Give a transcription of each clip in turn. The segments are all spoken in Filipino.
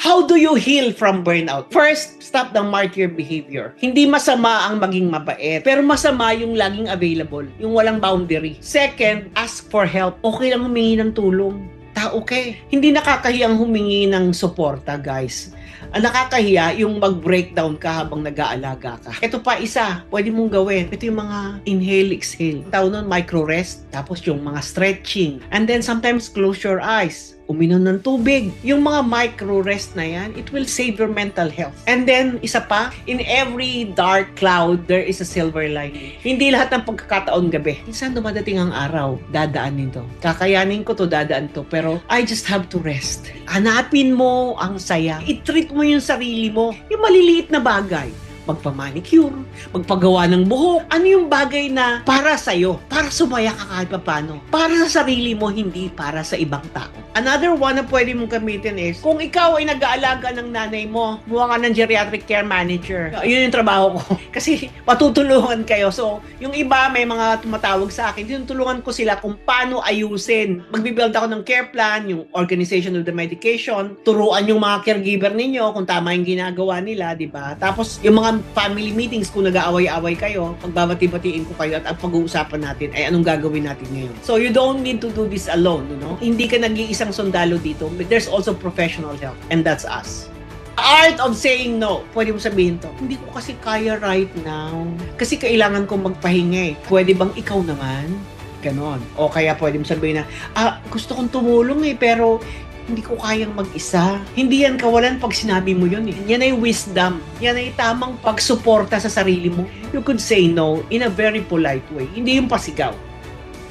How do you heal from burnout? First, stop the martyr behavior. Hindi masama ang maging mabait, pero masama yung laging available, yung walang boundary. Second, ask for help. Okay lang humingi ng tulong. Okay. Hindi nakakahiyang humingi ng suporta, guys. Ang nakakahiya, yung mag-breakdown ka habang nag-aalaga ka. Ito pa isa, pwede mong gawin. Ito yung mga inhale, exhale. Tawag nun, micro-rest. Tapos yung mga stretching. And then sometimes close your eyes. Uminom ng tubig. Yung mga micro-rest na yan, it will save your mental health. And then, isa pa, in every dark cloud, there is a silver lining. Hindi lahat ng pagkakataon gabi. Minsan dumadating ang araw, dadaan nito. Kakayanin ko to, dadaan to. Pero I just have to rest. Hanapin mo ang saya. I-treat mo yung sarili mo. Yung maliliit na bagay. Magpa-manicure, magpagawa ng buhok. Ano yung bagay na para sa'yo? Para sumaya ka kahit paano. Para sa sarili mo, hindi para sa ibang tao. Another one na pwede mong gamitin is, kung ikaw ay nag-aalaga ng nanay mo, muha ka ng geriatric care manager. Yun yung trabaho ko. Kasi matutulungan kayo. So, yung iba, may mga tumatawag sa akin, tinutulungan ko sila kung paano ayusin. Magbibuild ako ng care plan, yung organization of the medication, turuan yung mga caregiver ninyo kung tama yung ginagawa nila, di ba? Tapos, yung mga family meetings, kung nag-aaway-away kayo, pagbabati-batiin ko kayo at ang pag-uusapan natin ay anong gagawin natin ngayon. So, you don't need to do this alone, you know? Hindi ka nag-iisang sundalo dito, but there's also professional help, and that's us. Art of saying no. Pwede mo sabihin to, hindi ko kasi kaya right now. Kasi kailangan kong magpahinga eh. Pwede bang ikaw naman? Ganon. O kaya pwede mo sabihin na, gusto kong tumulong eh, pero hindi ko kayang mag-isa. Hindi yan kawalan pag sinabi mo yun eh. Yan ay wisdom. Yan ay tamang pagsuporta sa sarili mo. You could say no in a very polite way. Hindi yung pasigaw.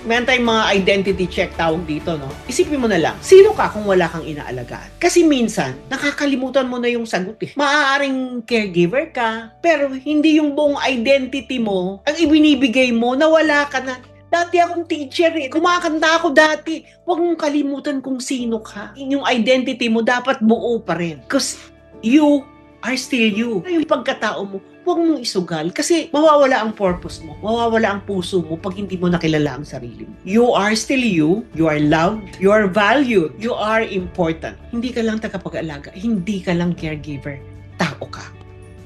Meron tayong mga identity check tawag dito, no? Isipin mo na lang, sino ka kung wala kang inaalagaan? Kasi minsan, nakakalimutan mo na yung sagot eh. Maaaring caregiver ka, pero hindi yung buong identity mo, ang ibinibigay mo na wala ka na. Dati akong teacher eh. Kumakanta ako dati. Huwag mong kalimutan kung sino ka. Yung identity mo dapat buo pa rin. Because you are still you. Yung pagkatao mo, huwag mong isugal. Kasi mawawala ang purpose mo. Mawawala ang puso mo pag hindi mo nakilala ang sarili mo. You are still you. You are loved. You are valued. You are important. Hindi ka lang tagapag-alaga. Hindi ka lang caregiver. Tao ka.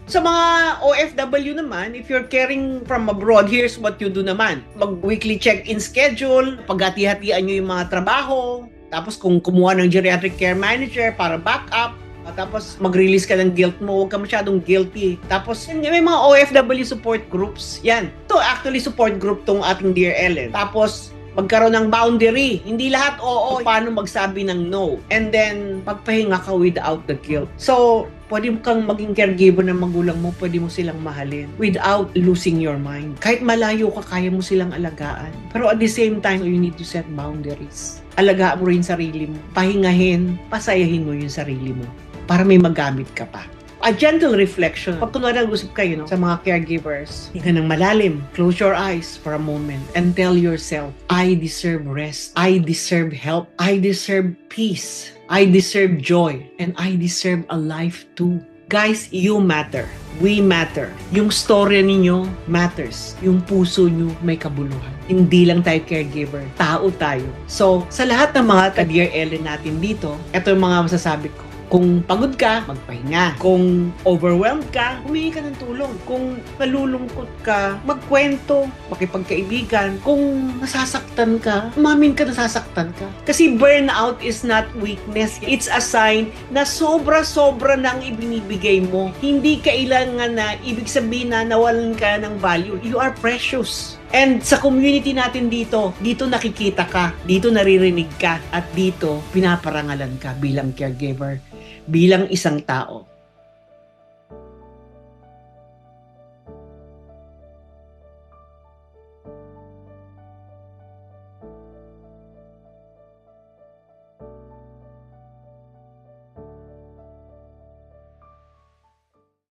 Sa mga OFW naman, if you're caring from abroad, here's what you do naman. Mag-weekly check-in schedule, paghati-hatian nyo yung mga trabaho, tapos kung kumuha ng geriatric care manager para backup, tapos mag-release ka ng guilt mo, huwag ka masyadong guilty. Tapos may mga OFW support groups. Yan. Ito actually support group tong ating Dear Ellen. Tapos magkaroon ng boundary. Hindi lahat oo. Paano magsabi ng no. And then, pagpahinga ka without the guilt. So, pwede kang maging caregiver ng magulang mo, pwede mo silang mahalin without losing your mind. Kahit malayo ka, kaya mo silang alagaan. Pero at the same time, you need to set boundaries. Alagaan mo rin sarili mo. Pahingahin, pasayahin mo yung sarili mo para may magamit ka pa. A gentle reflection. Pag kunwari nag-usap kayo sa mga caregivers, hinga ng malalim, close your eyes for a moment and tell yourself, I deserve rest. I deserve help. I deserve peace. I deserve joy. And I deserve a life too. Guys, you matter. We matter. Yung storya ninyo matters. Yung puso nyo may kabuluhan. Hindi lang tayo caregiver. Tao tayo. So, sa lahat ng mga ka-Dear Ellen natin dito, ito yung mga masasabi ko. Kung pagod ka, magpahinga. Kung overwhelmed ka, humingi ka ng tulong. Kung nalulungkot ka, magkwento, makipagkaibigan. Kung nasasaktan ka, umamin ka nasasaktan ka. Kasi burnout is not weakness. It's a sign na sobra-sobra nang ibinibigay mo. Hindi kailangan na ibig sabihin na nawalan ka ng value. You are precious. And sa community natin dito nakikita ka, dito naririnig ka, at dito pinaparangalan ka bilang caregiver, bilang isang tao.